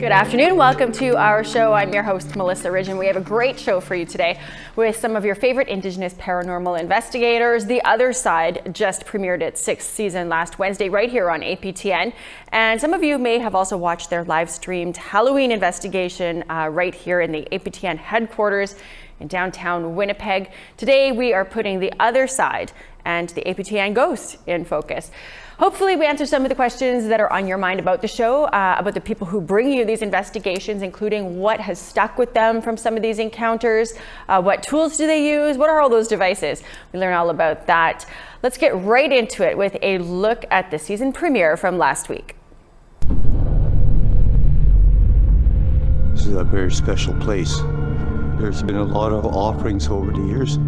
Good afternoon, welcome to our show. I'm your host, Melissa Ridgen. We have a great show for you today with some of your favorite Indigenous paranormal investigators. The Other Side just premiered its 6th season last Wednesday right here on APTN. And some of you may have also watched their live streamed Halloween investigation right here in the APTN headquarters in downtown Winnipeg. Today we are putting The Other Side and the APTN ghost in focus. Hopefully we answer some of the questions that are on your mind about the show, about the people who bring you these investigations, including what has stuck with them from some of these encounters, what tools do they use, what are all those devices? We learn all about that. Let's get right into it with a look at the season premiere from last week. This is a very special place. There's been a lot of offerings over the years.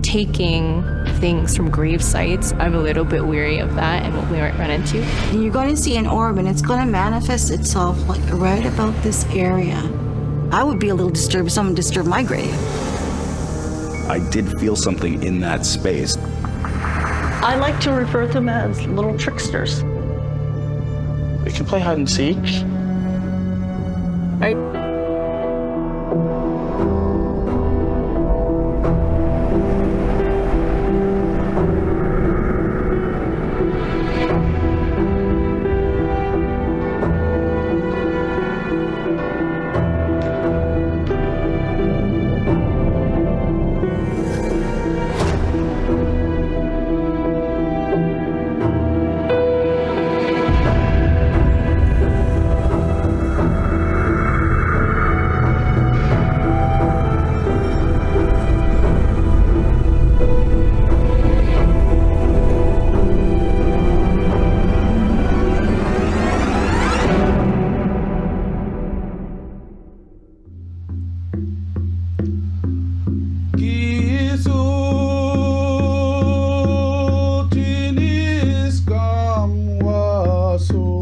Taking things from grave sites, I'm a little bit weary of that and what we might run into. And you're going to see an orb and it's going to manifest itself like right about this area. I would be a little disturbed if someone disturbed my grave. I did feel something in that space. I like to refer to them as little tricksters. We can play hide and seek.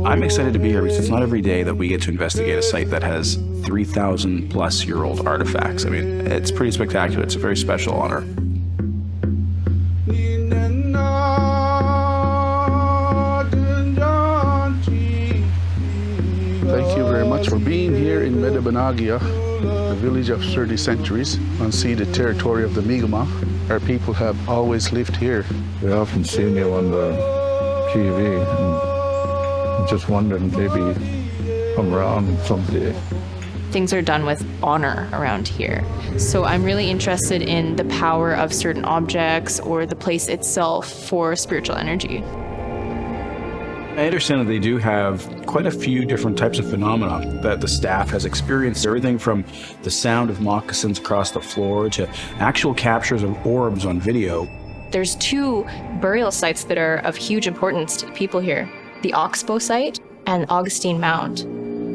I'm excited to be here because it's not every day that we get to investigate a site that has 3,000 plus year old artifacts. I mean, it's pretty spectacular. It's a very special honor. Thank you very much for being here in Medabanagia, the village of 30 centuries, unceded territory of the Mi'kmaq. Our people have always lived here. We often seen you on the TV and just wondering maybe come around someday. Things are done with honor around here. So I'm really interested in the power of certain objects or the place itself for spiritual energy. I understand that they do have quite a few different types of phenomena that the staff has experienced. Everything from the sound of moccasins across the floor to actual captures of orbs on video. There's 2 burial sites that are of huge importance to the people here. The Oxbow site and Augustine Mound.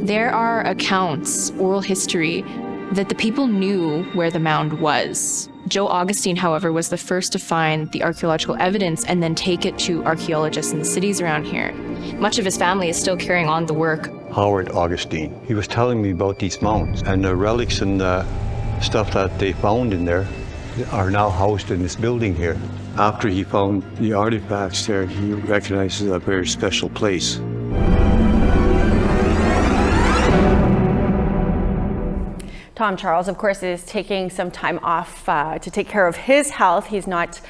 There are accounts, oral history, that the people knew where the mound was. Joe Augustine, however, was the first to find the archaeological evidence and then take it to archaeologists in the cities around here. Much of his family is still carrying on the work. Howard Augustine, he was telling me about these mounds and the relics and the stuff that they found in there are now housed in this building here. After he found the artifacts there, he recognized it as a very special place. Tom Charles, of course, is taking some time off to take care of his health. He's not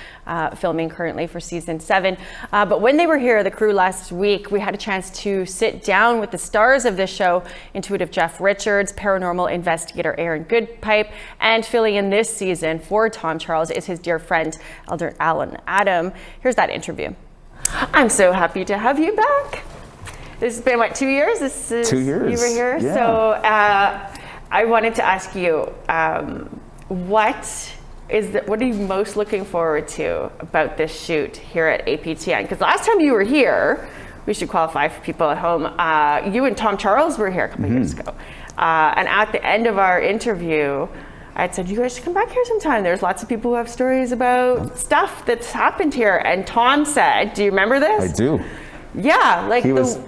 filming currently for season 7. But when they were here, the crew last week, we had a chance to sit down with the stars of this show, intuitive Jeff Richards, paranormal investigator Aaron Goodpipe, and filling in this season for Tom Charles is his dear friend, Elder Alan Adam. Here's that interview. I'm so happy to have you back. This has been, what, 2 years? This is 2 years. You were here? Yeah. So I wanted to ask you, what are you most looking forward to about this shoot here at APTN? Because last time you were here, we should qualify for people at home, you and Tom Charles were here a couple of years ago. And at the end of our interview, I had said, you guys should come back here sometime. There's lots of people who have stories about stuff that's happened here. And Tom said, do you remember this? I do. Yeah, like he was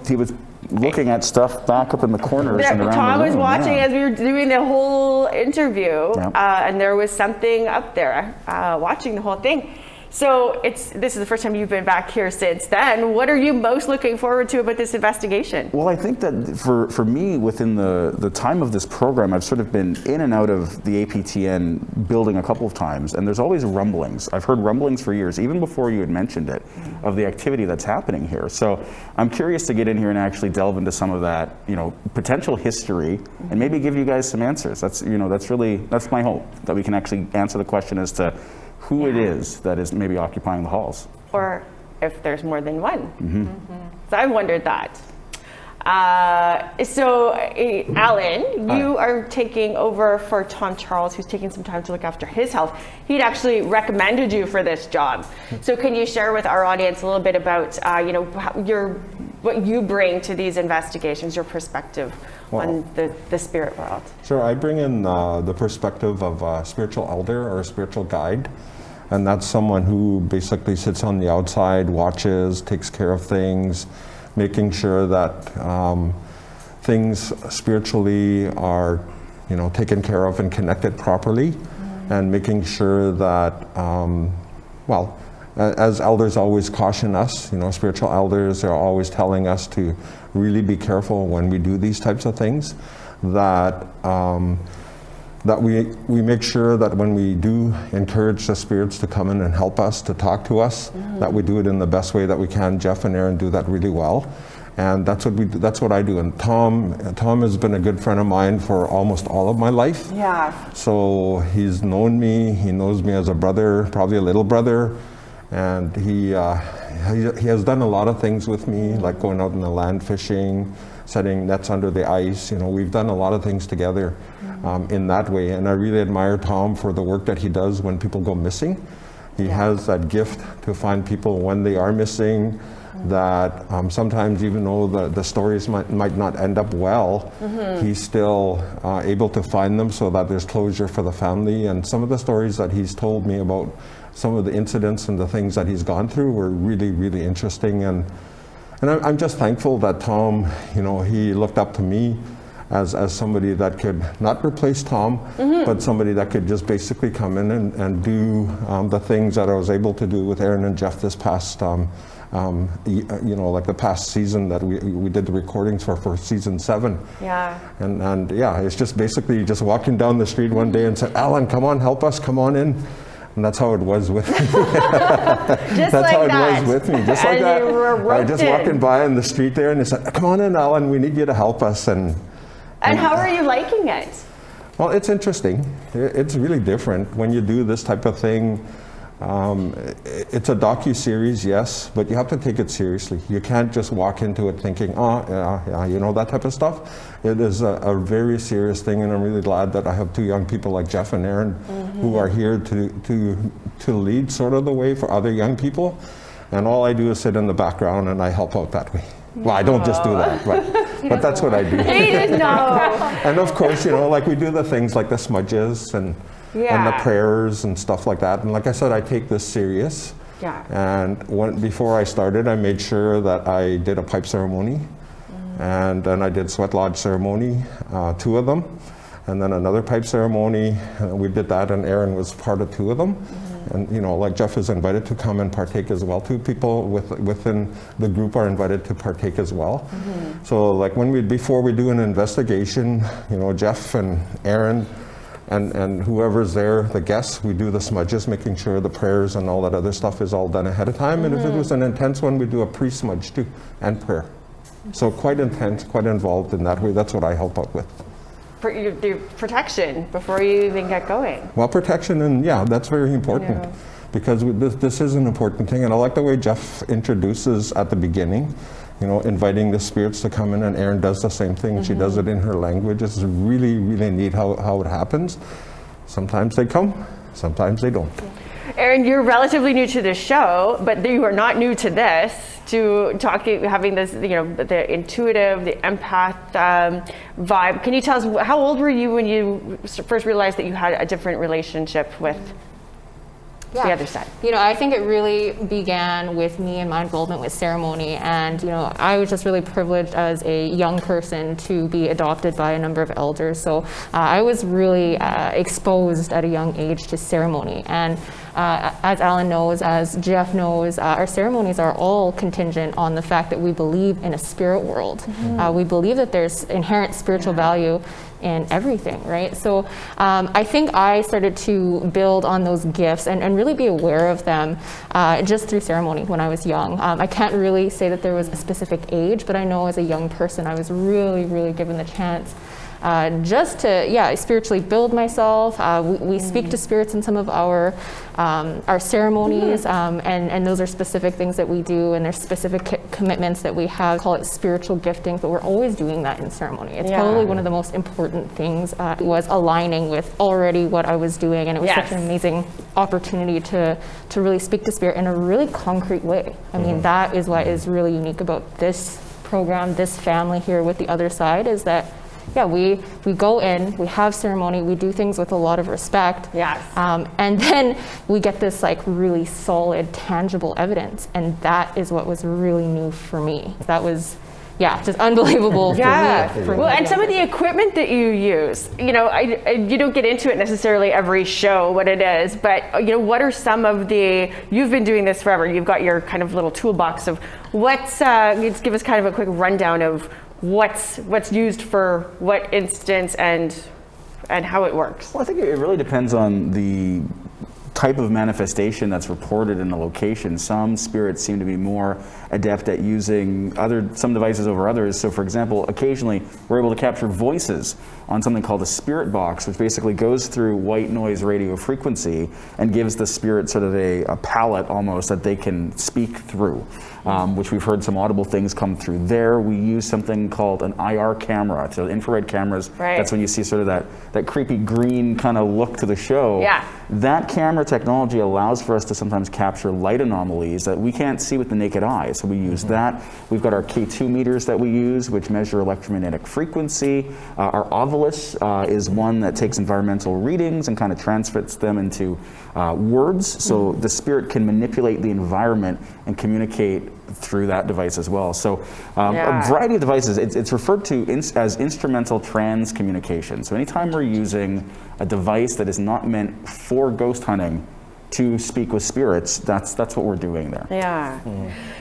looking at stuff back up in the corners and around Tom the was room. watching as we were doing the whole interview, Yeah. and there was something up there watching the whole thing. So this is the first time you've been back here since then. What are you most looking forward to about this investigation? Well, I think that for me, within the time of this program, I've sort of been in and out of the APTN building a couple of times, and there's always rumblings. I've heard rumblings for years, even before you had mentioned it, of the activity that's happening here. So I'm curious to get in here and actually delve into some of that, potential history, and maybe give you guys some answers. That's my hope, that we can actually answer the question as to who it is that is maybe occupying the halls. Or if there's more than one. Mm-hmm. So I wondered that. Alan, you are taking over for Tom Charles, who's taking some time to look after his health. He'd actually recommended you for this job. So can you share with our audience a little bit about, what you bring to these investigations, your perspective on the spirit world? Sure, I bring in the perspective of a spiritual elder or a spiritual guide. And that's someone who basically sits on the outside, watches, takes care of things, making sure that things spiritually are, taken care of and connected properly, and making sure that, as elders always caution us, spiritual elders are always telling us to really be careful when we do these types of things, that we make sure that when we do encourage the spirits to come in and help us, to talk to us, that we do it in the best way that we can. Jeff and Aaron do that really well, and that's what we do. That's what I do. And Tom has been a good friend of mine for almost all of my life. Yeah. So he's known me. He knows me as a brother, probably a little brother, and he has done a lot of things with me, like going out in the land fishing, setting nets under the ice. We've done a lot of things together in that way. And I really admire Tom for the work that he does when people go missing. He has that gift to find people when they are missing, that sometimes even though the stories might not end up well, he's still able to find them so that there's closure for the family. And some of the stories that he's told me about some of the incidents and the things that he's gone through were really, really interesting. And I'm just thankful that Tom, he looked up to me as somebody that could not replace Tom, but somebody that could just basically come in and do the things that I was able to do with Aaron and Jeff this past, like the past season that we did the recordings for season 7. Yeah. And it's just basically just walking down the street one day and said, Alan, come on, help us, come on in. And that's how it was with me. That's like how it was with me, just like that. I just walking by in the street there, and they said, "Come on in, Alan. We need you to help us." And how are you liking it? Well, it's interesting. It's really different when you do this type of thing. It's a docu-series, yes, but you have to take it seriously. You can't just walk into it thinking, that type of stuff. It is a very serious thing, and I'm really glad that I have 2 young people like Jeff and Aaron who are here to lead sort of the way for other young people. And all I do is sit in the background and I help out that way. Well, I don't just do that, but that's what I do. And of course, like we do the things like the smudges and the prayers and stuff like that. And like I said, I take this serious. Yeah. And before I started, I made sure that I did a pipe ceremony, and then I did sweat lodge ceremony, 2 of them, and then another pipe ceremony. We did that, and Aaron was part of 2 of them. And like Jeff is invited to come and partake as well. 2 people within the group are invited to partake as well. So like before we do an investigation, Jeff and Aaron and whoever's there, the guests, we do the smudges, making sure the prayers and all that other stuff is all done ahead of time. And if it was an intense one, we do a pre-smudge too, and prayer. So quite intense, quite involved in that way. That's what I help out with. For your protection before you even get going. Well, protection, and that's very important, because this is an important thing. And I like the way Jeff introduces at the beginning, inviting the spirits to come in, and Erin does the same thing. She does it in her language. It's really, really neat how it happens. Sometimes they come, sometimes they don't. Erin, you're relatively new to this show, but you are not new to this, having this, the intuitive, the empath vibe. Can you tell us, how old were you when you first realized that you had a different relationship with Yeah. the other side? I think it really began with me and my involvement with ceremony. And, I was just really privileged as a young person to be adopted by a number of elders. So I was really exposed at a young age to ceremony. And as Alan knows, as Jeff knows, our ceremonies are all contingent on the fact that we believe in a spirit world. We believe that there's inherent spiritual value in everything, right? So I think I started to build on those gifts and really be aware of them just through ceremony when I was young. I can't really say that there was a specific age, but I know as a young person I was really, really given the chance just to, spiritually build myself. We speak to spirits in some of our ceremonies, and those are specific things that we do, and there's specific commitments that we have. Call it spiritual giftings, but we're always doing that in ceremony. It's probably one of the most important things was aligning with already what I was doing, and it was such an amazing opportunity to really speak to spirit in a really concrete way. I mean, that is what is really unique about this program, this family here with the other side, is that we go in, we have ceremony, we do things with a lot of respect. And then we get this like really solid, tangible evidence. And that is what was really new for me. That was, just unbelievable for me. Well, and some of the equipment that you use, you don't get into it necessarily every show what it is, but what are some of you've been doing this forever, you've got your kind of little toolbox of let's give us kind of a quick rundown of what's used for what instance and how it works. Well, I think it really depends on the type of manifestation that's reported in the location. Some spirits seem to be more adept at using some devices over others. So for example, occasionally we're able to capture voices on something called a spirit box, which basically goes through white noise radio frequency and gives the spirit sort of a palette almost that they can speak through, which we've heard some audible things come through there. We use something called an IR camera, so infrared cameras. That's when you see sort of that creepy green kind of look to the show. That camera technology allows for us to sometimes capture light anomalies that we can't see with the naked eye. So we use that. We've got our K2 meters that we use, which measure electromagnetic frequency. Our Ovilus is one that takes environmental readings and kind of transfers them into words. So the spirit can manipulate the environment and communicate through that device as well. So a variety of devices. It's referred to as instrumental trans communication. So anytime we're using a device that is not meant for ghost hunting to speak with spirits, that's what we're doing there.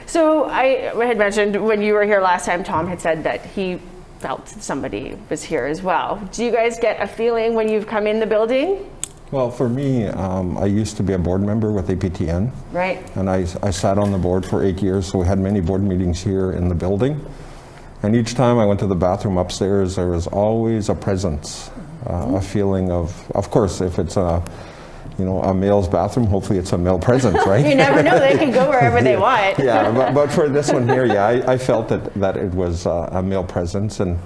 So I had mentioned when you were here last time, Tom had said that he felt somebody was here as well. Do you guys get a feeling when you've come in the building? Well, for me, I used to be a board member with APTN. And I sat on the board for 8 years, so we had many board meetings here in the building. And each time I went to the bathroom upstairs, there was always a presence, a feeling of course, if it's a male's bathroom, hopefully it's a male presence, right? You never know, they can go wherever they want. But for this one here, I felt that it was a male presence. And,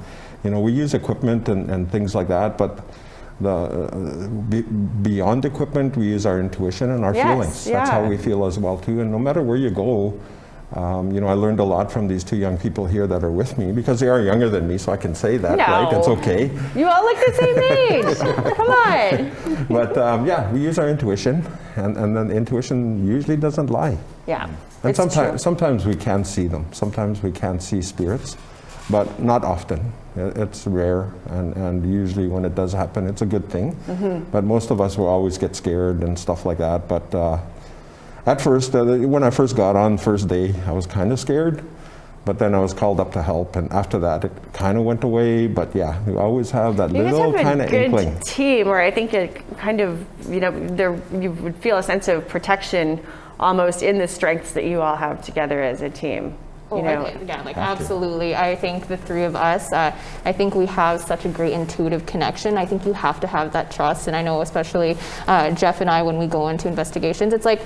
we use equipment and things like that, but beyond equipment, we use our intuition and our feelings. That's how we feel as well too. And no matter where you go, I learned a lot from these two young people here that are with me, because they are younger than me, so I can say that, right? It's okay. You all look the same age. Come on. But we use our intuition, and then intuition usually doesn't lie. And sometimes we can see them. Sometimes we can see spirits, but not often. It's rare, and usually when it does happen, it's a good thing. But most of us will always get scared and stuff like that. But at first, when I first got on first day, I was kind of scared, but then I was called up to help, and after that, it kind of went away. But you always have that little kind of inkling. You guys have a good team, where I think it kind of, you would feel a sense of protection almost in the strengths that you all have together as a team. Absolutely. I think the three of us, I think we have such a great intuitive connection. I think you have to have that trust. And I know especially Jeff and I, when we go into investigations, it's like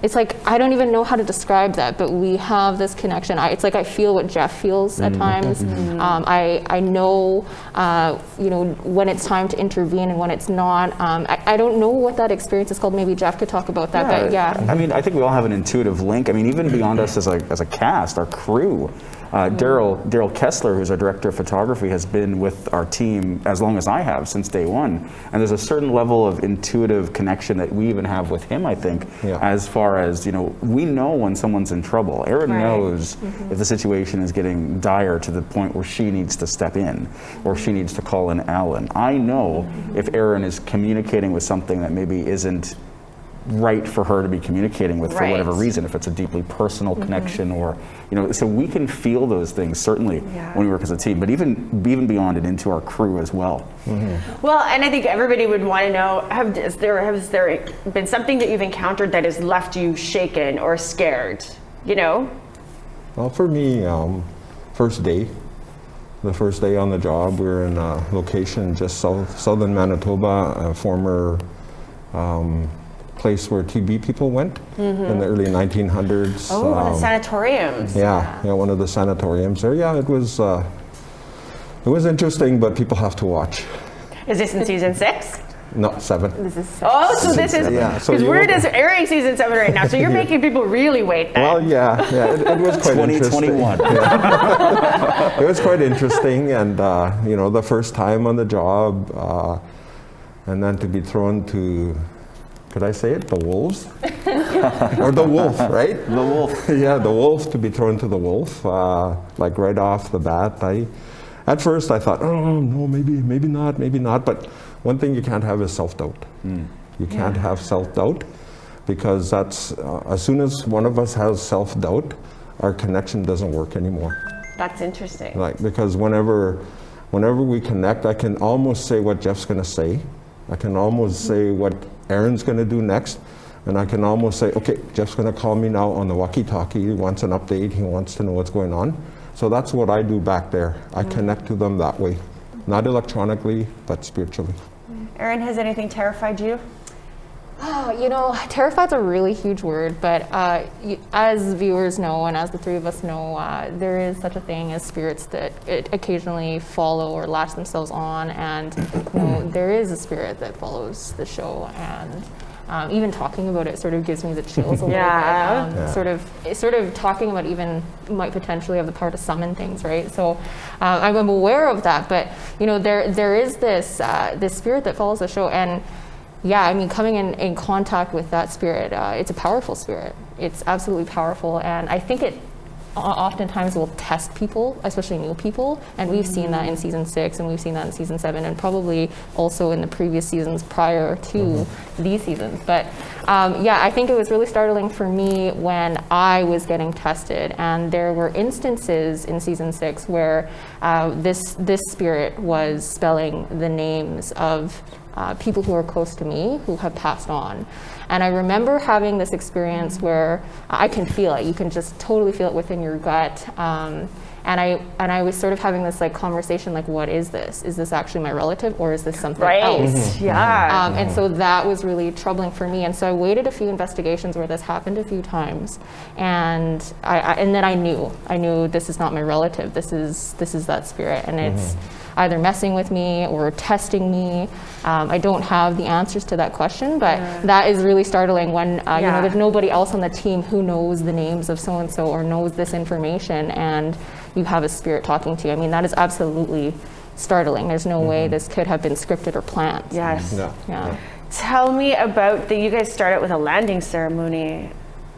it's like, I don't even know how to describe that, but we have this connection. It's like I feel what Jeff feels at times. I know, when it's time to intervene and when it's not. I don't know what that experience is called. Maybe Jeff could talk about that, but yeah. I mean, I think we all have an intuitive link. I mean, even beyond us as a cast, our crew, Daryl Kessler, who's our director of photography, has been with our team as long as I have, since day one. And there's a certain level of intuitive connection that we even have with him, I think, as far as, we know when someone's in trouble. Erin knows if the situation is getting dire to the point where she needs to step in or she needs to call in Alan. I know if Erin is communicating with something that maybe isn't right for her to be communicating with for whatever reason, if it's a deeply personal connection or, so we can feel those things certainly when we work as a team, but even beyond it into our crew as well. Well, and I think everybody would want to know, has there been something that you've encountered that has left you shaken or scared, Well, for me, the first day on the job, we were in a location just southern Manitoba, a former place where TB people went in the early 1900s. Oh, one of the sanatoriums. Yeah, one of the sanatoriums there. Yeah, it was interesting, but people have to watch. Is this in season 6? No, 7. This is 7. Oh, so this is, because we're just airing season 7 right now, so you're making people really wait then. Well, it was quite 2021. It was quite interesting, and the first time on the job, and then to be thrown to, could I say it? The wolves? Or the wolf, right? The wolf. Yeah, the wolf, to be thrown to the wolf, like right off the bat. At first I thought, oh, no, maybe not. But one thing you can't have is self-doubt. You can't have self-doubt, because that's, as soon as one of us has self-doubt, our connection doesn't work anymore. That's interesting. Because whenever we connect, I can almost say what Jeff's gonna say. I can almost say what Erin's going to do next, and I can almost say, okay, Jeff's going to call me now on the walkie-talkie. He wants an update. He wants to know what's going on. So that's what I do back there. I connect to them that way, not electronically, but spiritually. Erin, has anything terrified you? Terrified's a really huge word, but as viewers know, and as the three of us know, there is such a thing as spirits that occasionally follow or latch themselves on, and there is a spirit that follows the show, and even talking about it sort of gives me the chills a little bit. Sort of talking about even might potentially have the power to summon things, right? So I'm aware of that, but there is this spirit that follows the show, and coming in contact with that spirit, it's a powerful spirit. It's absolutely powerful, and I think it oftentimes will test people, especially new people, and we've seen that in season 6, and we've seen that in season 7, and probably also in the previous seasons prior to these seasons. But I think it was really startling for me when I was getting tested, and there were instances in season 6 where this spirit was spelling the names of people who are close to me who have passed on. And I remember having this experience where I can feel it. You can just totally feel it within your gut. And I was sort of having this conversation, what is this? Is this actually my relative, or is this something else? And so that was really troubling for me. And so I waited a few investigations where this happened a few times, and then I knew this is not my relative. This is that spirit, and it's either messing with me or testing me. I don't have the answers to that question, but that is really startling when there's nobody else on the team who knows the names of so-and-so or knows this information, and you have a spirit talking to you. I mean, that is absolutely startling. There's no way this could have been scripted or planned. Yes. Tell me about you guys start out with a landing ceremony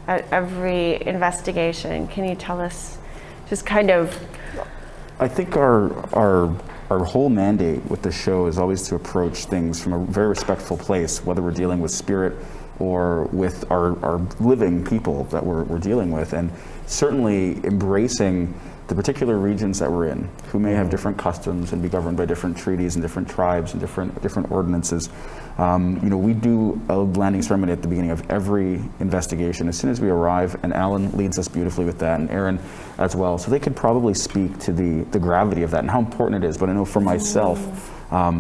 at every investigation. Can you tell us just kind of? I think our whole mandate with the show is always to approach things from a very respectful place, whether we're dealing with spirit or with our living people that we're dealing with, and certainly embracing the particular regions that we're in, who may have different customs and be governed by different treaties and different tribes and different ordinances. We do a landing ceremony at the beginning of every investigation as soon as we arrive, and Alan leads us beautifully with that, and Erin as well. So they could probably speak to the gravity of that and how important it is. But I know for myself,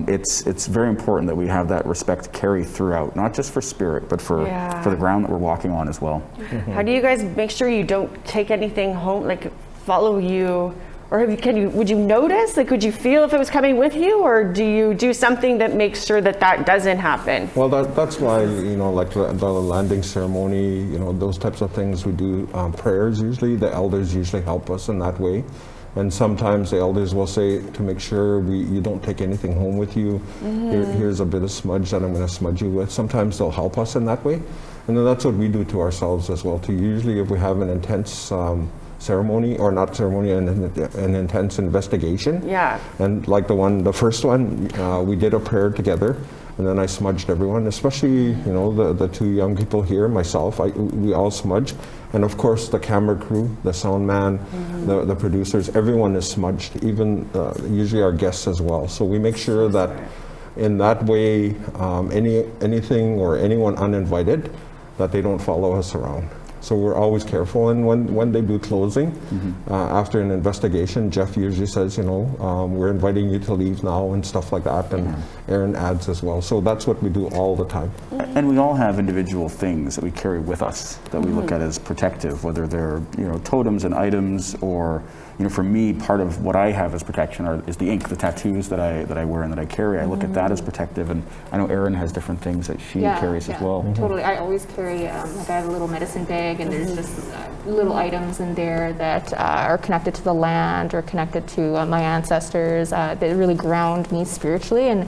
It's very important that we have that respect carry throughout, not just for spirit, but for the ground that we're walking on as well. How do you guys make sure you don't take anything home, like follow you? Or would you notice, like, would you feel if it was coming with you, or do you do something that makes sure that that doesn't happen? Well, that's why, you know, like the landing ceremony, you know, those types of things, we do prayers usually. The elders usually help us in that way. And sometimes the elders will say, to make sure you don't take anything home with you, here's a bit of smudge that I'm going to smudge you with. Sometimes they'll help us in that way. And then that's what we do to ourselves as well, too. Usually if we have an intense ceremony, or not ceremony, an intense investigation. Yeah. And like the first one, we did a prayer together, and then I smudged everyone, especially, you know, the two young people here, myself, we all smudged. And of course the camera crew, the sound man, the producers, everyone is smudged, even usually our guests as well. So we make sure that in that way, anything or anyone uninvited, that they don't follow us around. So we're always careful, and when they do closing, after an investigation, Jeff usually says, you know, we're inviting you to leave now and stuff like that, and Aaron adds as well. So that's what we do all the time. And we all have individual things that we carry with us that we look at as protective, whether they're, you know, totems and items, or, you know, for me, part of what I have as protection is the ink, the tattoos that I wear and that I carry. I look at that as protective, and I know Erin has different things that she carries as well. Totally. I always carry, like I have a little medicine bag, and there's just little items in there that are connected to the land or connected to my ancestors that really ground me spiritually and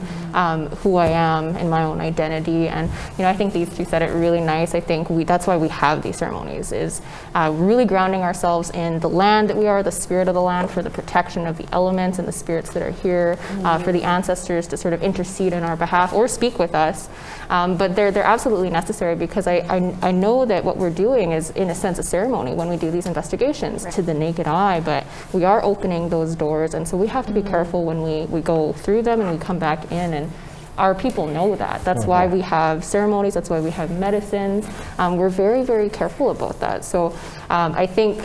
who I am and my own identity. And, you know, I think these two said it really nice. I think that's why we have these ceremonies, is really grounding ourselves in the land that we are, the spirit of the land, for the protection of the elements and the spirits that are here, for the ancestors to sort of intercede on our behalf or speak with us. But they're absolutely necessary, because I know that what we're doing is, in a sense, a ceremony when we do these investigations to the naked eye, but we are opening those doors, and so we have to be careful when we go through them and we come back in, and our people know that. That's why we have ceremonies, that's why we have medicines. We're very, very careful about that. So I think,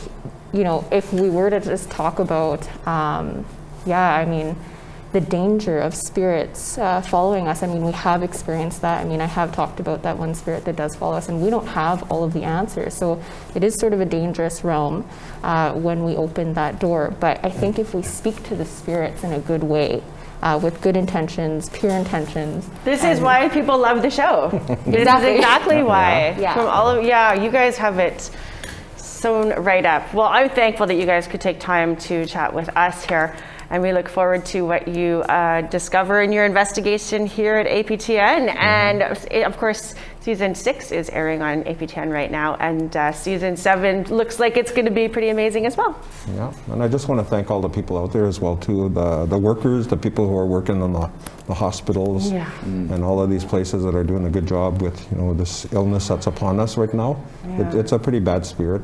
you know, if we were to just talk about, I mean, the danger of spirits following us. I mean, we have experienced that. I mean, I have talked about that one spirit that does follow us, and we don't have all of the answers. So it is sort of a dangerous realm when we open that door. But I think if we speak to the spirits in a good way, with good intentions, pure intentions. This is why people love the show. This is exactly why. From all of, you guys have it sewn right up. Well, I'm thankful that you guys could take time to chat with us here, and we look forward to what you discover in your investigation here at APTN. And of course, season 6 is airing on APTN right now, and season 7 looks like it's going to be pretty amazing as well. Yeah, and I just want to thank all the people out there as well too, the workers, the people who are working on the hospitals, and all of these places that are doing a good job with, you know, this illness that's upon us right now. It's a pretty bad spirit.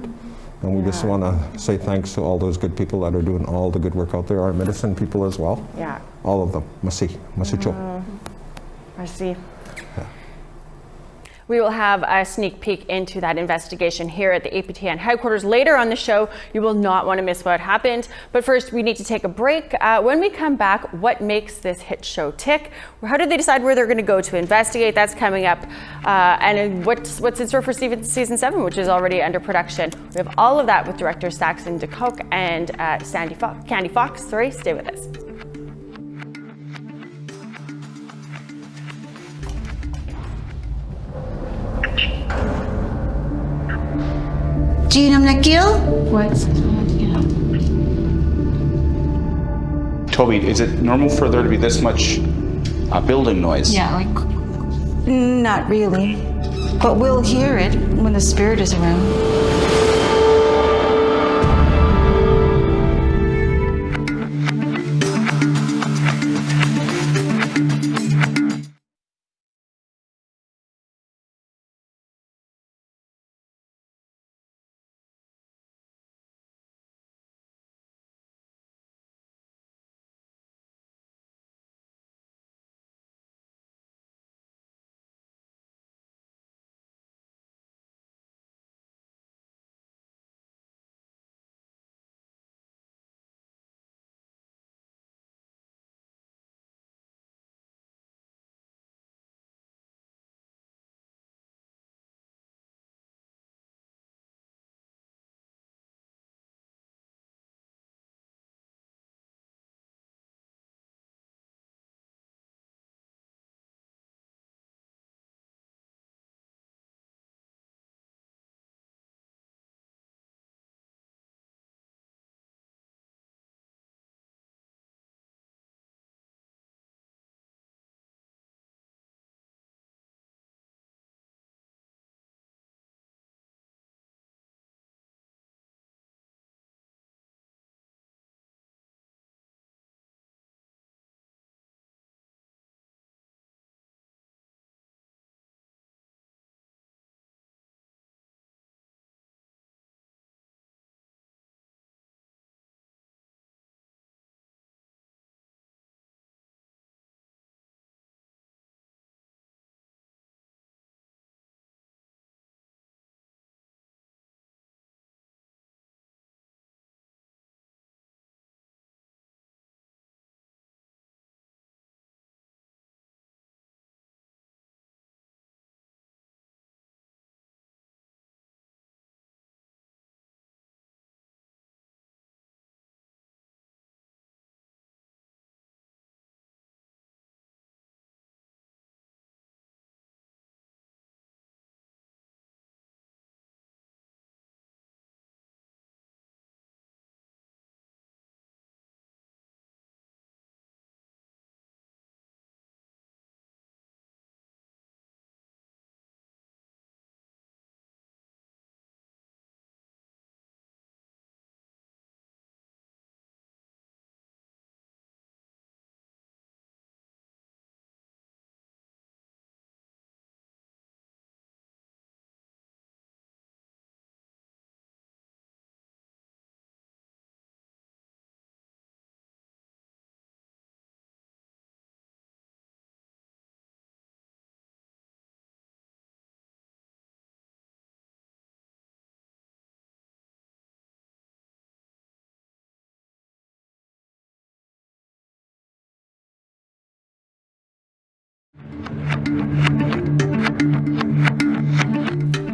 And we just want to say thanks to all those good people that are doing all the good work out there, our medicine people as well. Yeah. All of them. Merci. Merci. Merci. We will have a sneak peek into that investigation here at the APTN headquarters later on the show. You will not want to miss what happened. But first, we need to take a break. When we come back, what makes this hit show tick? How did they decide where they're going to go to investigate? That's coming up. And what's in store for season 7, which is already under production. We have all of that with director Saxon DeCoke and Candy Fox. Stay with us. Gina McGill? What's Toby, is it normal for there to be this much building noise? Yeah, like... Not really. But we'll hear it when the spirit is around.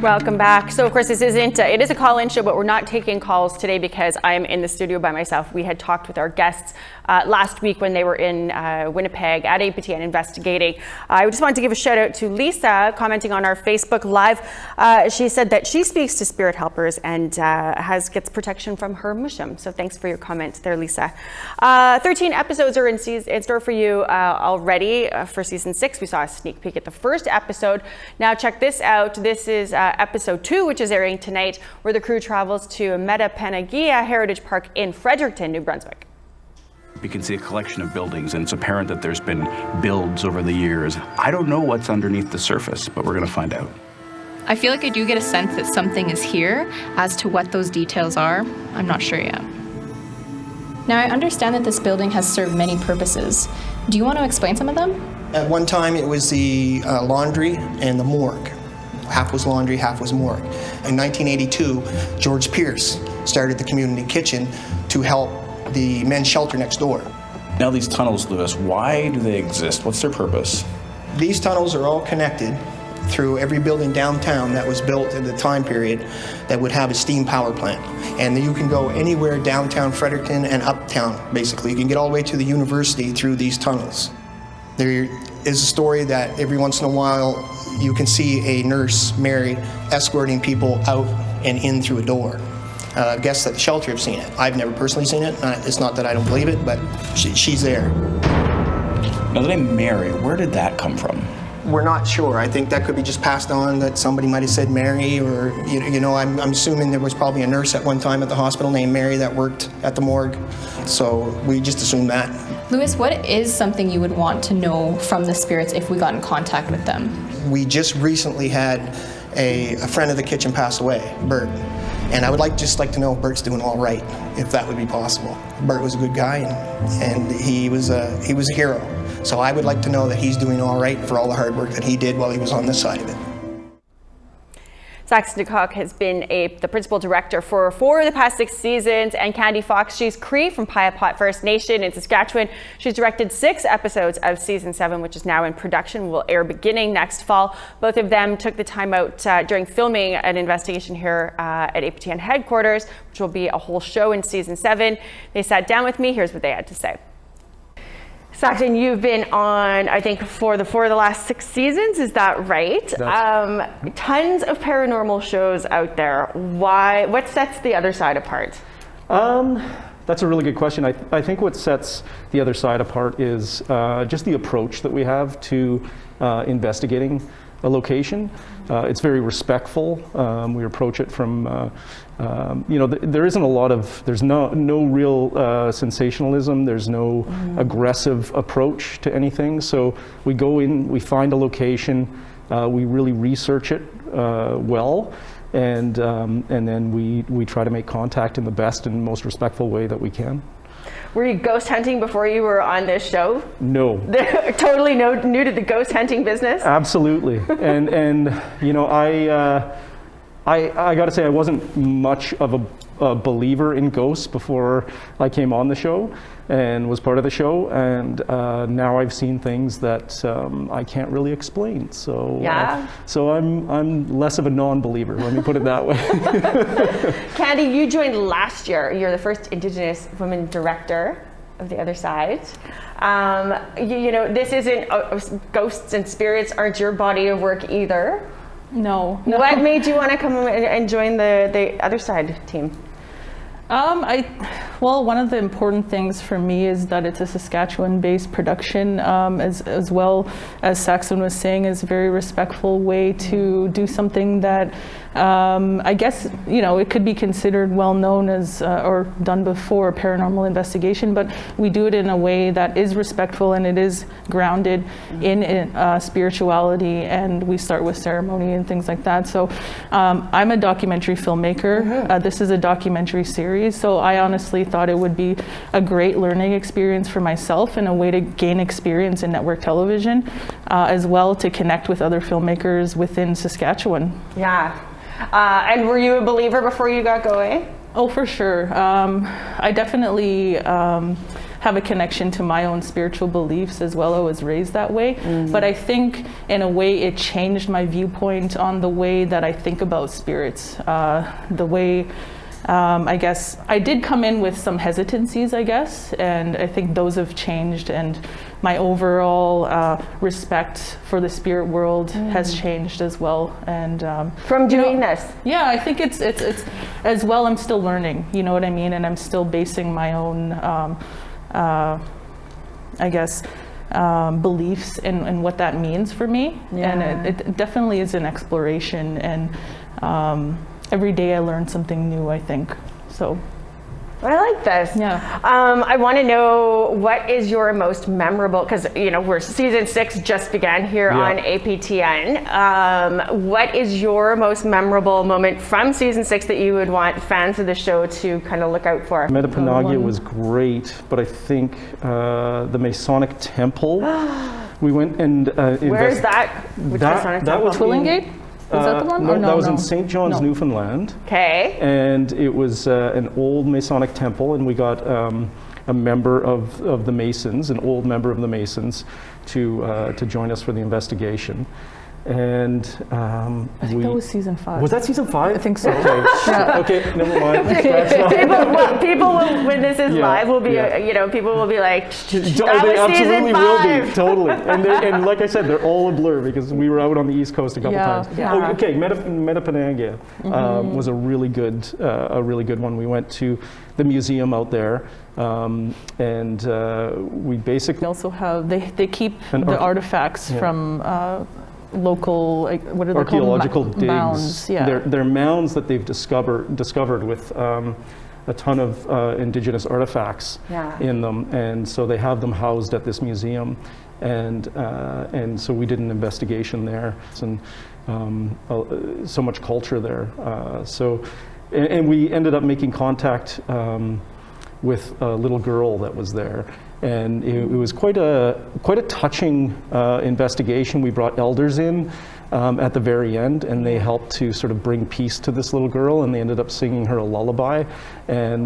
Welcome back. So of course this isn't, it is a call-in show, but we're not taking calls today because I'm in the studio by myself. We had talked with our guests last week when they were in Winnipeg at APTN investigating. I just wanted to give a shout out to Lisa commenting on our Facebook Live. She said that she speaks to spirit helpers and gets protection from her mushum. So thanks for your comments there, Lisa. 13 episodes are in store for you already for season 6. We saw a sneak peek at the first episode. Now check this out. This is episode 2, which is airing tonight, where the crew travels to Metapanagia Heritage Park in Fredericton, New Brunswick. You can see a collection of buildings, and it's apparent that there's been builds over the years. I don't know what's underneath the surface, but we're going to find out. I feel like I do get a sense that something is here. As to what those details are, I'm not sure yet. Now, I understand that this building has served many purposes. Do you want to explain some of them? At one time, it was the laundry and the morgue. Half was laundry, half was morgue. In 1982, George Pierce started the community kitchen to help the men's shelter next door. Now these tunnels, Lewis, why do they exist? What's their purpose? These tunnels are all connected through every building downtown that was built in the time period that would have a steam power plant. And you can go anywhere downtown Fredericton and uptown, basically. You can get all the way to the university through these tunnels. There is a story that every once in a while you can see a nurse, Mary, escorting people out and in through a door. Guests at the shelter have seen it. I've never personally seen it. It's not that I don't believe it, but she's there. Now the name Mary, where did that come from? We're not sure. I think that could be just passed on, that somebody might have said Mary, or, you know, I'm assuming there was probably a nurse at one time at the hospital named Mary that worked at the morgue. So we just assume that. Lewis, what is something you would want to know from the spirits if we got in contact with them? We just recently had a friend of the kitchen pass away, Bert. And I would just like to know if Bert's doing all right, if that would be possible. Bert was a good guy, and he was a hero. So I would like to know that he's doing all right for all the hard work that he did while he was on this side of it. Saxon DeCock has been the principal director for 4 of the past 6 seasons, and Candy Fox, she's Cree from Piapot First Nation in Saskatchewan. She's directed 6 episodes of season 7, which is now in production, will air beginning next fall. Both of them took the time out during filming an investigation here at APTN headquarters, which will be a whole show in season 7. They sat down with me. Here's what they had to say. Saxon, you've been on, I think, for the last 6 seasons, is that right? Tons of paranormal shows out there. Why? What sets the other side apart? That's a really good question. I think what sets the other side apart is just the approach that we have to investigating a location. It's very respectful. We approach it from, there isn't a lot of, there's no real sensationalism. There's no aggressive approach to anything. So we go in, we find a location, we really research it well, and then we try to make contact in the best and most respectful way that we can. Were you ghost hunting before you were on this show? No. Totally new to the ghost hunting business? Absolutely. and you know, I got to say I wasn't much of a believer in ghosts before I came on the show and was part of the show, and now I've seen things that I can't really explain. So yeah. So I'm less of a non-believer. Let me put it that way. Candy, you joined last year. You're the first Indigenous woman director of The Other Side. You know, this isn't ghosts and spirits aren't your body of work either. No. What made you want to come and join the Other Side team? Well, one of the important things for me is that it's a Saskatchewan-based production, as well as Saxon was saying, is a very respectful way to do something that I guess, you know, it could be considered well known as or done before paranormal investigation, but we do it in a way that is respectful and it is grounded in spirituality, and we start with ceremony and things like that. So I'm a documentary filmmaker. This is a documentary series, so I honestly thought it would be a great learning experience for myself and a way to gain experience in network television, as well to connect with other filmmakers within Saskatchewan. Yeah. And were you a believer before you got going? Oh, for sure. I definitely have a connection to my own spiritual beliefs as well. I was raised that way. But I think in a way it changed my viewpoint on the way that I think about spirits. The way, I guess, I did come in with some hesitancies, I guess, and I think those have changed, and my overall respect for the spirit world has changed as well. And from doing this, yeah, I think it's as well. I'm still learning, you know what I mean, and I'm still basing my own, I guess, beliefs in what that means for me. And it definitely is an exploration, and every day I learn something new, I think. So I like this. Yeah. I want to know, what is your most memorable, because we're season 6 just began here on APTN. What is your most memorable moment from season 6 that you would want fans of the show to kind of look out for? Metapanagia was great, but I think the Masonic Temple, we went and where is that? Which Masonic Temple? Was Twillingate? Is that the one? No, that was in St. John's, Newfoundland. Okay. And it was an old Masonic temple, and we got a member of the Masons, an old member of the Masons, to join us for the investigation. And I think that was season 5. Was that season 5? I think so. Okay. Okay, never mind. people will, when this is live, will be people will be like, they absolutely will be, totally. And like I said, they're all a blur because we were out on the East Coast a couple times. Yeah. Oh, okay, Metapanagia was a really good one. We went to the museum out there, and we basically also have they keep the artifacts from local, what are they archaeological called? digs. Mounds. Yeah. They're mounds that they've discovered with a ton of indigenous artifacts in them, and so they have them housed at this museum, and so we did an investigation there, and so much culture there. And we ended up making contact with a little girl that was there. And it was quite a touching investigation. We brought elders in at the very end, and they helped to sort of bring peace to this little girl, and they ended up singing her a lullaby, and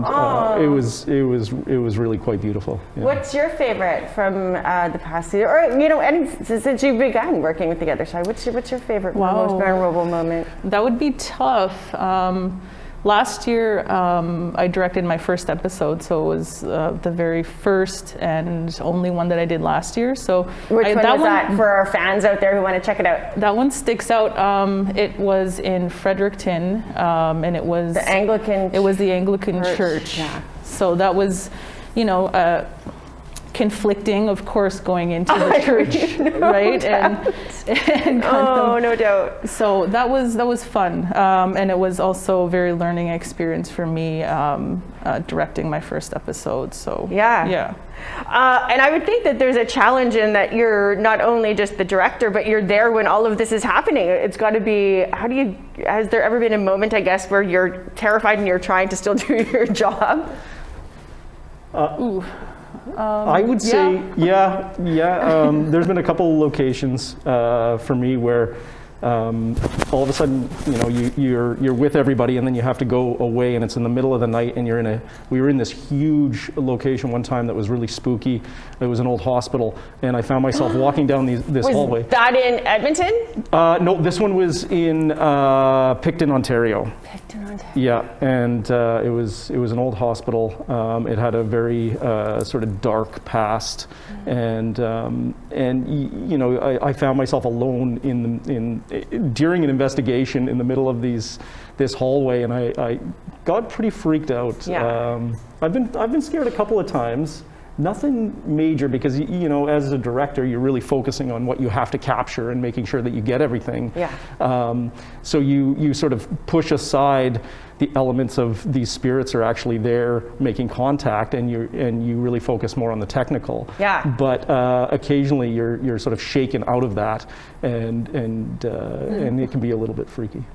it was really quite beautiful. Yeah. What's your favorite from the past season, or and since you've begun working with the other side? What's your favorite, most memorable moment? That would be tough. Last year, I directed my first episode, so it was the very first and only one that I did last year. So which one was that for our fans out there who want to check it out? That one sticks out. It was in Fredericton, and it was the Anglican. It was the Anglican Church. Yeah. So that was, conflicting, of course, going into the church, right? And no doubt. So that was fun, and it was also a very learning experience for me, directing my first episode. So yeah. And I would think that there's a challenge in that you're not only just the director, but you're there when all of this is happening. It's got to be. Has there ever been a moment, I guess, where you're terrified and you're trying to still do your job? I would say, there's been a couple of locations for me where all of a sudden, you're with everybody, and then you have to go away, and it's in the middle of the night, and we were in this huge location one time that was really spooky. It was an old hospital, and I found myself walking down this hallway. Was that in Edmonton? No, this one was in Picton, Ontario. Picton, Ontario. Yeah, and it was an old hospital. It had a very sort of dark past, and I found myself alone during an investigation in the middle of this hallway, and I got pretty freaked out. Yeah. I've been scared a couple of times. Nothing major, because as a director, you're really focusing on what you have to capture and making sure that you get everything. Yeah. So you sort of push aside the elements of these spirits are actually there making contact, and you really focus more on the technical. Yeah. But occasionally you're sort of shaken out of that, and it can be a little bit freaky.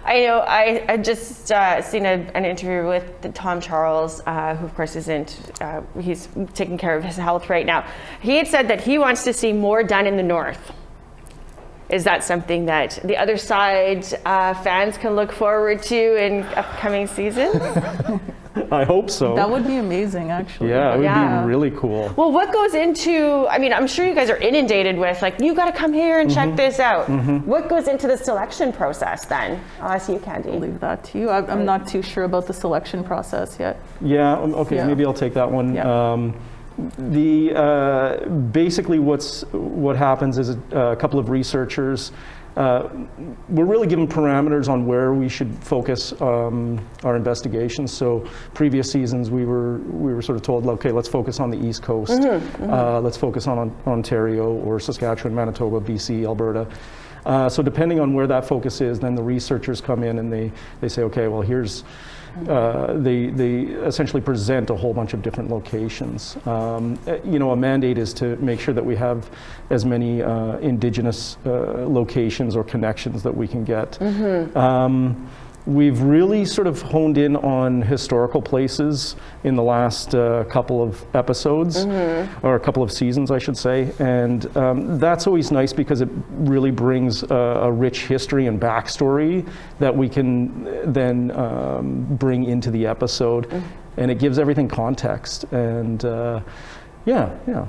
I know. I just seen an interview with Tom Charles, who of course he's taking care of his health right now. He had said that he wants to see more done in the north. Is that something that the other side fans can look forward to in upcoming seasons? I hope so. That would be amazing, actually. Yeah, it would be really cool. Well, what goes into, I mean, I'm sure you guys are inundated with, like, you got to come here and check this out. What goes into the selection process then? I'll ask you, Candy. I'll leave that to you. I'm not too sure about the selection process yet. Yeah, okay, maybe I'll take that one. Yeah. Basically what happens is a couple of researchers, we're really given parameters on where we should focus our investigations. So previous seasons we were sort of told, okay, let's focus on the East Coast, let's focus on Ontario or Saskatchewan, Manitoba, BC, Alberta. So depending on where that focus is, then the researchers come in and they say, okay, well here's, they essentially present a whole bunch of different locations. You know, a mandate is to make sure that we have as many Indigenous locations or connections that we can get. We've really sort of honed in on historical places in the last couple of episodes, or a couple of seasons, I should say. And that's always nice because it really brings a rich history and backstory that we can then bring into the episode. And it gives everything context. And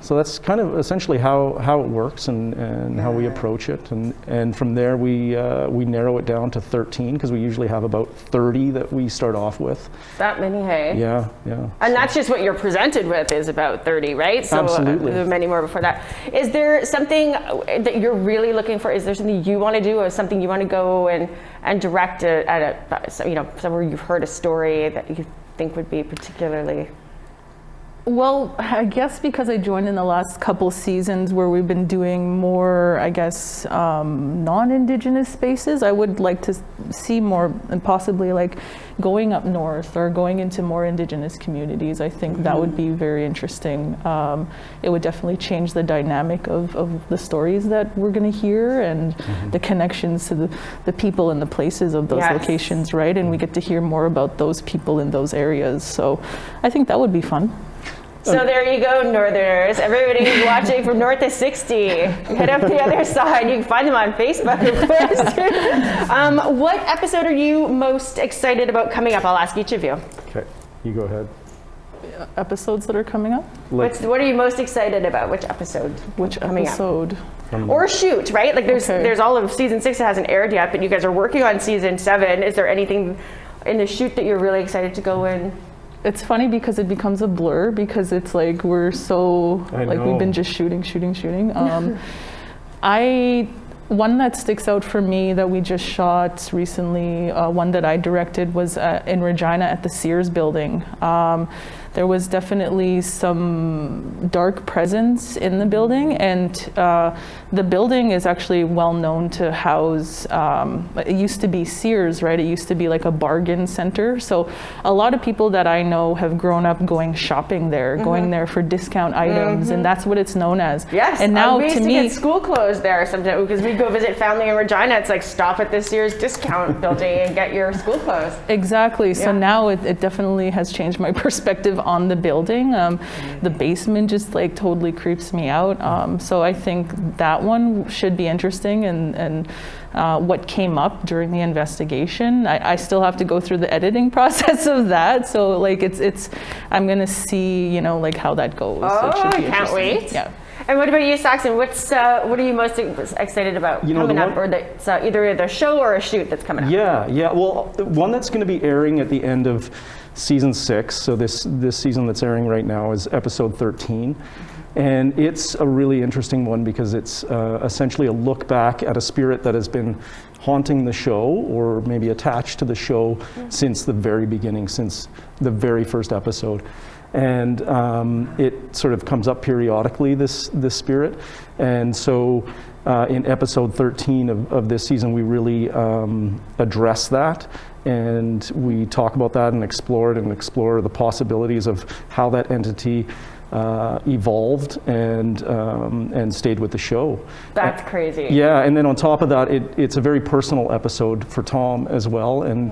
so that's kind of essentially how it works and how we approach it, and from there we narrow it down to 13 because we usually have about 30 that we start off with. That many, hey? Yeah. And that's just what you're presented with is about 30, right? So absolutely. There are many more before that. Is there something that you're really looking for? Is there something you want to do, or something you want to go and direct at somewhere you've heard a story that you think would be particularly? Well, I guess because I joined in the last couple seasons where we've been doing more, I guess, non-Indigenous spaces, I would like to see more, and possibly like going up north or going into more Indigenous communities. I think that would be very interesting. It would definitely change the dynamic of the stories that we're going to hear and the connections to the people and the places of those locations, right? And we get to hear more about those people in those areas. So I think that would be fun. So there you go, Northerners. Everybody who's watching from north of 60, head up the other side. You can find them on Facebook, of course. What episode are you most excited about coming up? I'll ask each of you. Okay, you go ahead. Episodes that are coming up? What are you most excited about? Which episode? Or shoot, right? Like there's all of season 6 that hasn't aired yet, but you guys are working on season 7. Is there anything in the shoot that you're really excited to go in? It's funny because it becomes a blur because it's like we're so like we've been just shooting. One that sticks out for me that we just shot recently, one that I directed was in Regina at the Sears building. There was definitely some dark presence in the building, and the building is actually well known to house, it used to be Sears, right? It used to be like a bargain center. So a lot of people that I know have grown up going shopping there, going there for discount items, and that's what it's known as. Yes, and now we used to to me, get school clothes there sometimes because we go visit family in Regina. It's like stop at the Sears discount building and get your school clothes. Exactly. So now it definitely has changed my perspective on the building. The basement just like totally creeps me out. So I think that one should be interesting, and what came up during the investigation. I still have to go through the editing process of that. So like it's I'm gonna see like how that goes. Oh, it should be can't wait. Yeah. And what about you, Saxon? What are you most excited about coming up, or that's either the show or a shoot that's coming up? Yeah. Well, one that's going to be airing at the end of season 6. So this season that's airing right now is episode 13. And it's a really interesting one because it's essentially a look back at a spirit that has been haunting the show or maybe attached to the show since the very beginning, since the very first episode. And it sort of comes up periodically, this spirit. And so in episode 13 of this season, we really address that. And we talk about that and explore the possibilities of how that entity evolved and stayed with the show. That's crazy. Yeah, and then on top of that, it's a very personal episode for Tom as well, and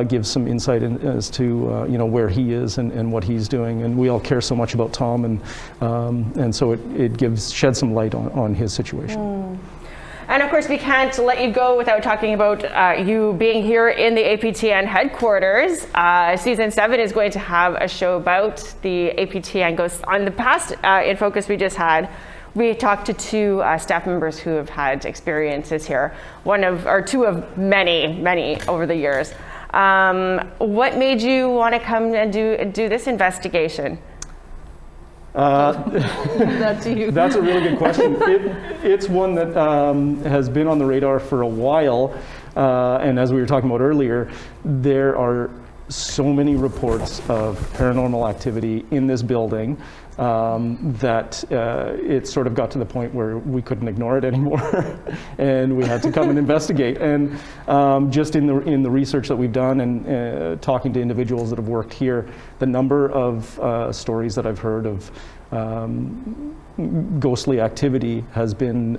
gives some insight as to where he is and what he's doing. And we all care so much about Tom, and so it sheds some light on his situation. And of course, we can't let you go without talking about you being here in the APTN headquarters. Season 7 is going to have a show about the APTN ghosts. On the past InFocus we just had, we talked to 2 staff members who have had experiences here, two of many over the years. What made you want to come and do this investigation? That's you. That's a really good question. It's one that has been on the radar for a while, and as we were talking about earlier, there are so many reports of paranormal activity in this building that it sort of got to the point where we couldn't ignore it anymore, and we had to come and investigate. And just in the research that we've done and talking to individuals that have worked here, the number of stories that I've heard of ghostly activity has been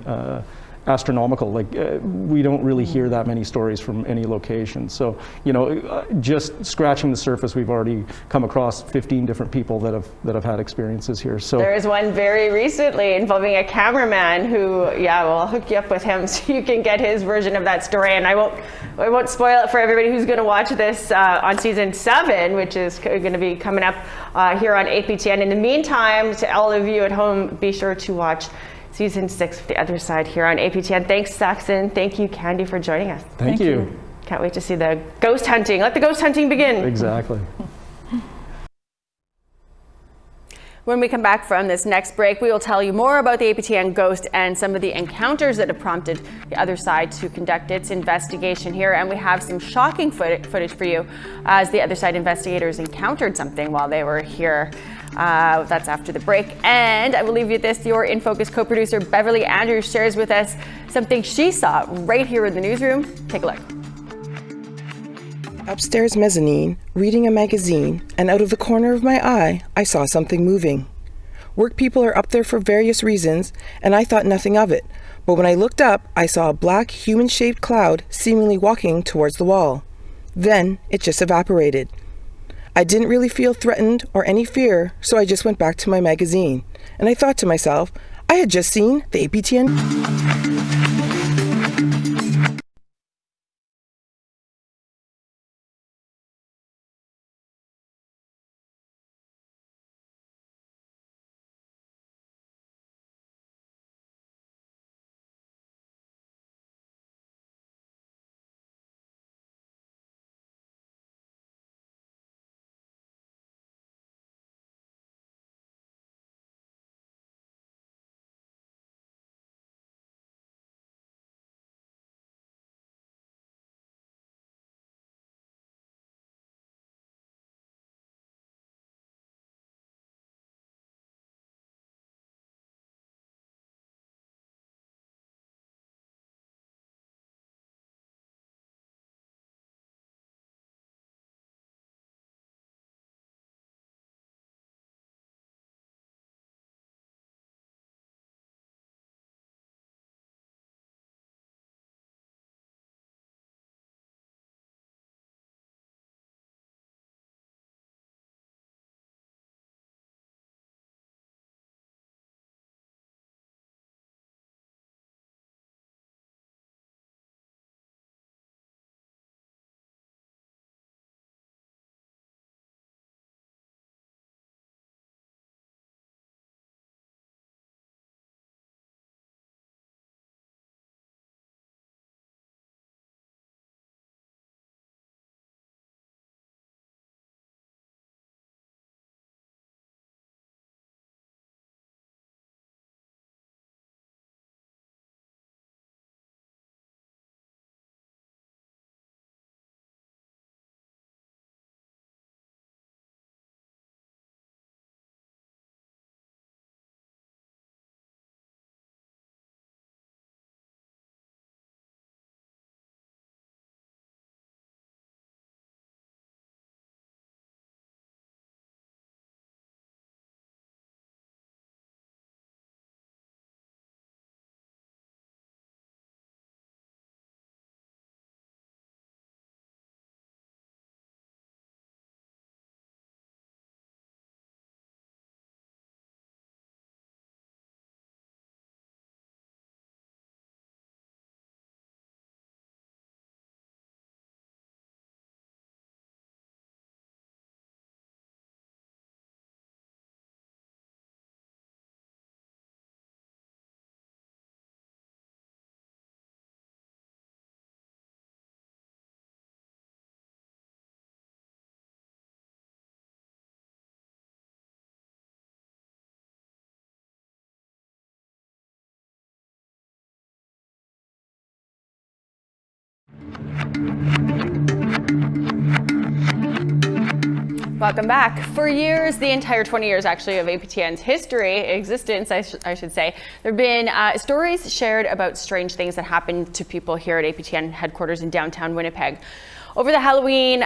astronomical. Like we don't really hear that many stories from any location. So, you know, just scratching the surface, we've already come across 15 different people that have had experiences here. So there is one very recently involving a cameraman who, yeah, well, I'll hook you up with him so you can get his version of that story. And I won't spoil it for everybody who's going to watch this on season 7, which is going to be coming up here on APTN. In the meantime, to all of you at home, be sure to watch Season 6 of The Other Side here on APTN. Thanks, Saxon. Thank you, Candy, for joining us. Thank you. Can't wait to see the ghost hunting. Let the ghost hunting begin. Exactly. When we come back from this next break, we will tell you more about the APTN ghost and some of the encounters that have prompted The Other Side to conduct its investigation here. And we have some shocking footage for you as The Other Side investigators encountered something while they were here. That's after the break. And I will leave you with this. Your InFocus co-producer Beverly Andrews shares with us something she saw right here in the newsroom. Take a look. Upstairs mezzanine, reading a magazine, and out of the corner of my eye, I saw something moving. Work people are up there for various reasons, and I thought nothing of it. But when I looked up, I saw a black human-shaped cloud seemingly walking towards the wall. Then it just evaporated. I didn't really feel threatened or any fear, so I just went back to my magazine. And I thought to myself, I had just seen the APTN Welcome back. For years, the entire 20 years actually of APTN's existence, I should say, there have been stories shared about strange things that happened to people here at APTN headquarters in downtown Winnipeg. Over the Halloween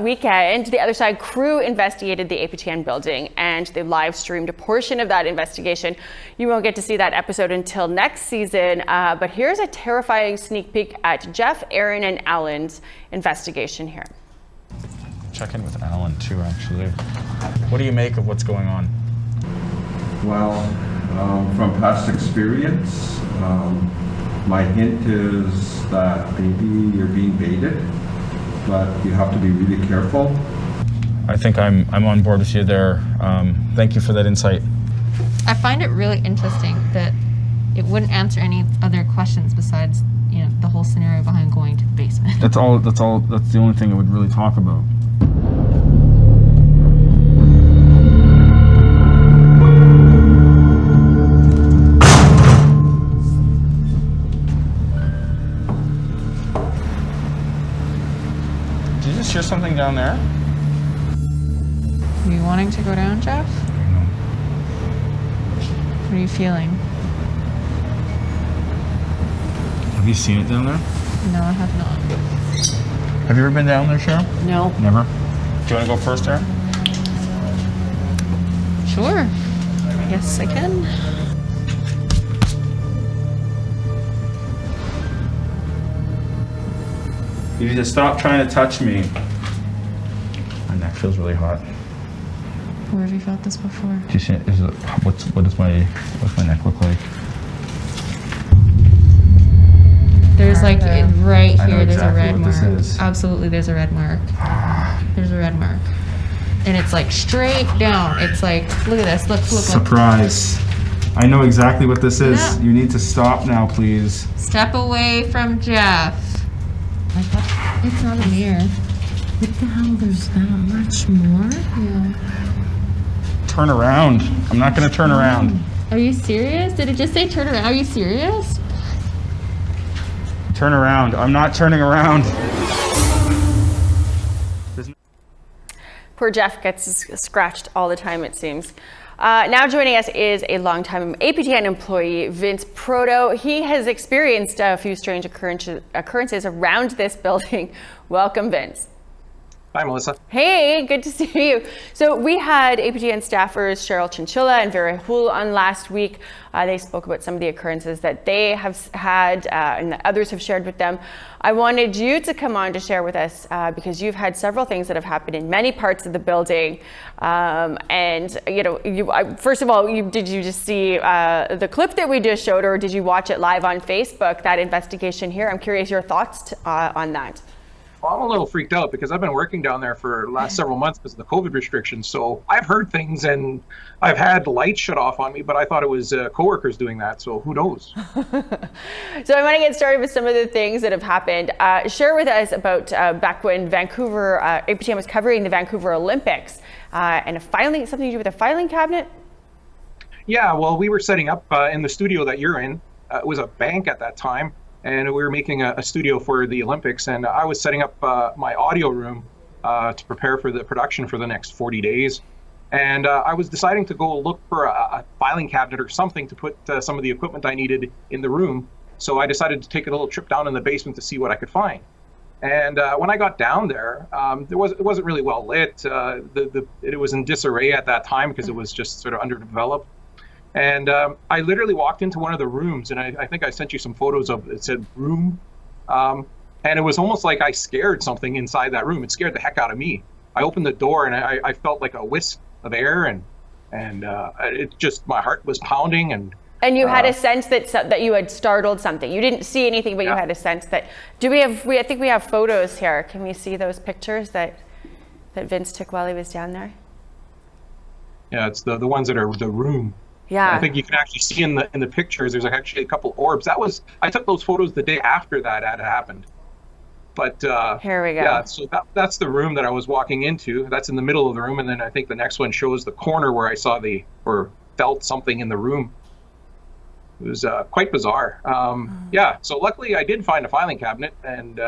weekend, the Other Side crew investigated the APTN building and they live streamed a portion of that investigation. You won't get to see that episode until next season, but here's a terrifying sneak peek at Jeff, Aaron, and Alan's investigation here. Check in with Alan too, actually. What do you make of what's going on? Well, from past experience, my hint is that maybe you're being baited, but you have to be really careful. I think I'm on board with you there. Thank you for that insight. I find it really interesting that it wouldn't answer any other questions besides, you know, the whole scenario behind going to the basement. That's the only thing it would really talk about. Did you just hear something down there? Are you wanting to go down, Jeff? No. What are you feeling? Have you seen it down there? No, I have not. Have you ever been down there, Cheryl? No. Never? Do you want to go first, Aaron? Sure. Yes, I can. You need to stop trying to touch me. My neck feels really hot. Where have you felt this before? Do you see it? What's my neck look like? There's like right I know here. There's exactly a red what mark. this is. Absolutely, there's a red mark. There's a red mark, and it's like straight down. It's like, look at this. Look. Surprise! I know exactly what this is. No. You need to stop now, please. Step away from Jeff. I thought it's not a mirror. What the hell? There's that much more? Yeah. Turn around. I'm not going to turn around. Are you serious? Did it just say turn around? Are you serious? Turn around. I'm not turning around. Poor Jeff gets scratched all the time, it seems. Now joining us is a longtime APTN employee, Vince Proto. He has experienced a few strange occurrences around this building. Welcome, Vince. Hi, Melissa. Hey, good to see you. So we had APTN staffers Cheryl Chinchilla and Vera Houle on last week. They spoke about some of the occurrences that they have had and that others have shared with them. I wanted you to come on to share with us because you've had several things that have happened in many parts of the building. And you know, first of all, did you just see the clip that we just showed, or did you watch it live on Facebook, that investigation here? I'm curious your thoughts on that. Well, I'm a little freaked out because I've been working down there for the last several months because of the COVID restrictions. So I've heard things and I've had lights shut off on me, but I thought it was coworkers doing that. So who knows? So I want to get started with some of the things that have happened. Share with us about back when Vancouver, APTN was covering the Vancouver Olympics and something to do with a filing cabinet? Yeah, well, we were setting up in the studio that you're in. It was a bank at that time. And we were making a studio for the Olympics, and I was setting up my audio room to prepare for the production for the next 40 days. And I was deciding to go look for a filing cabinet or something to put some of the equipment I needed in the room. So I decided to take a little trip down in the basement to see what I could find. And when I got down there, it wasn't really well lit. It was in disarray at that time because it was just sort of underdeveloped. And I literally walked into one of the rooms, and I think I sent you some photos of it said room. And it was almost like I scared something inside that room. It scared the heck out of me. I opened the door and I felt like a wisp of air, and it just, my heart was pounding. And you had a sense that you had startled something. You didn't see anything, but you had a sense that. I think we have photos here. Can we see those pictures that Vince took while he was down there? Yeah, it's the ones that are the room. Yeah. I think you can actually see in the pictures, there's actually a couple orbs. I took those photos the day after that had happened. But here we go. Yeah, so that's the room that I was walking into. That's in the middle of the room, and then I think the next one shows the corner where I saw or felt something in the room. It was quite bizarre. Yeah, so luckily I did find a filing cabinet, and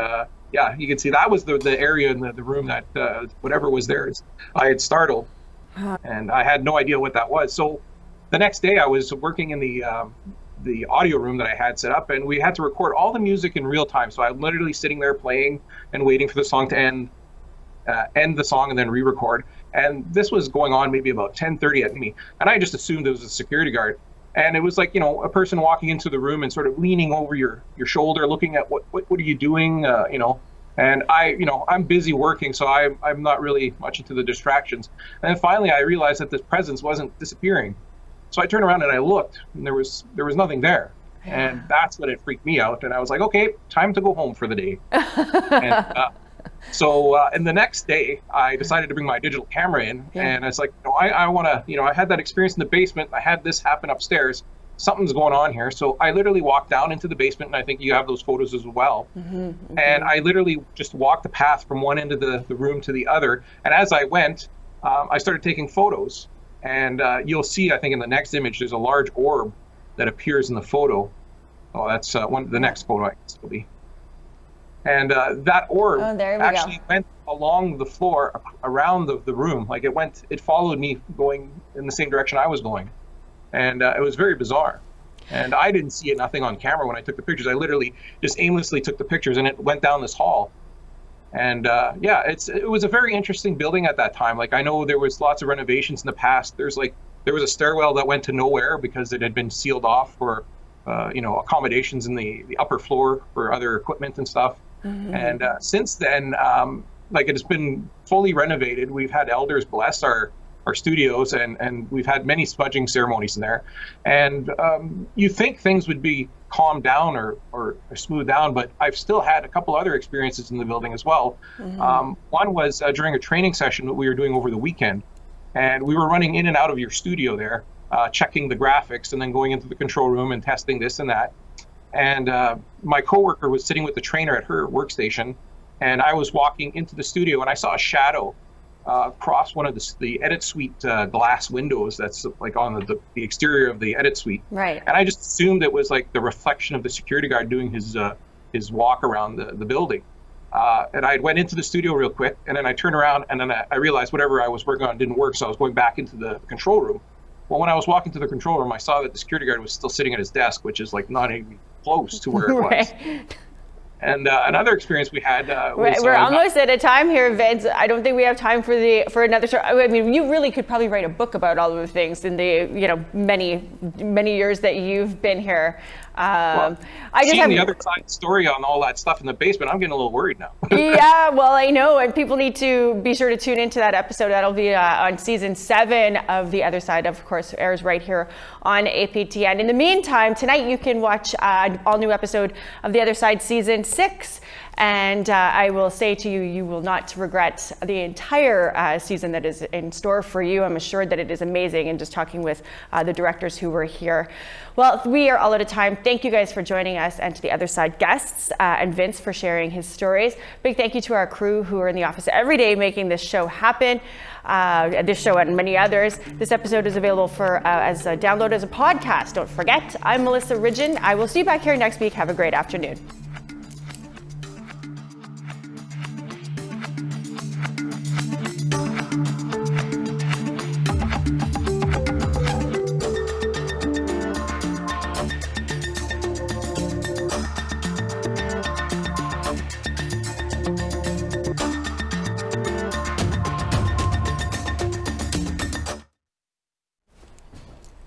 yeah, you can see that was the area in the room that whatever was there, I had startled, and I had no idea what that was. So the next day I was working in the audio room that I had set up, and we had to record all the music in real time. So I'm literally sitting there playing and waiting for the song to end the song and then re-record. And this was going on maybe about 10:30 at me, and I just assumed it was a security guard. And it was like, a person walking into the room and sort of leaning over your shoulder, looking at what are you doing, And I'm busy working, so I'm not really much into the distractions. And then finally, I realized that this presence wasn't disappearing. So I turned around and I looked, and there was nothing there. And that's when it freaked me out. And I was like, okay, time to go home for the day. And the next day, I decided to bring my digital camera in, and it's like, I want to, I had that experience in the basement. I had this happen upstairs. Something's going on here. So I literally walked down into the basement, and I think you have those photos as well. And I literally just walked the path from one end of the room to the other. And as I went, I started taking photos. And you'll see, I think in the next image, there's a large orb that appears in the photo. Oh, that's the next photo I guess will be. And that orb actually went along the floor around the room. Like it followed me going in the same direction I was going. And it was very bizarre. And I didn't see nothing on camera when I took the pictures. I literally just aimlessly took the pictures, and it went down this hall. And it was a very interesting building at that time. Like I know there was lots of renovations in the past. There was a stairwell that went to nowhere because it had been sealed off for accommodations in the upper floor for other equipment and stuff. And since then, it has been fully renovated. We've had elders bless our studios, and we've had many smudging ceremonies in there. And you think things would be calmed down or smoothed down, but I've still had a couple other experiences in the building as well. One was during a training session that we were doing over the weekend, and we were running in and out of your studio there, checking the graphics and then going into the control room and testing this and that. And my coworker was sitting with the trainer at her workstation, and I was walking into the studio, and I saw a shadow across one of the edit suite glass windows that's like on the exterior of the edit suite. Right. And I just assumed it was like the reflection of the security guard doing his walk around the building. And I went into the studio real quick, and then I turned around, and then I realized whatever I was working on didn't work, so I was going back into the control room. Well, when I was walking to the control room, I saw that the security guard was still sitting at his desk, which is like not even close to where it was. Right. And another experience we had was... We're almost at a time here, Vince. I don't think we have time for another story. I mean, you really could probably write a book about all of the things in the many years that you've been here. I just have the other side story on all that stuff in the basement. I'm getting a little worried now. Yeah, well, I know, and people need to be sure to tune into that episode. That'll be on season 7 of The Other Side. Of course, airs right here on APTN. In the meantime, tonight you can watch an all-new episode of The Other Side season 6. And I will say to you, you will not regret the entire season that is in store for you. I'm assured that it is amazing, and just talking with the directors who were here. Well, we are all out of time. Thank you guys for joining us, and to the Other Side guests, and Vince for sharing his stories. Big thank you to our crew who are in the office every day making this show happen, this show and many others. This episode is available as a download as a podcast. Don't forget, I'm Melissa Ridgen. I will see you back here next week. Have a great afternoon.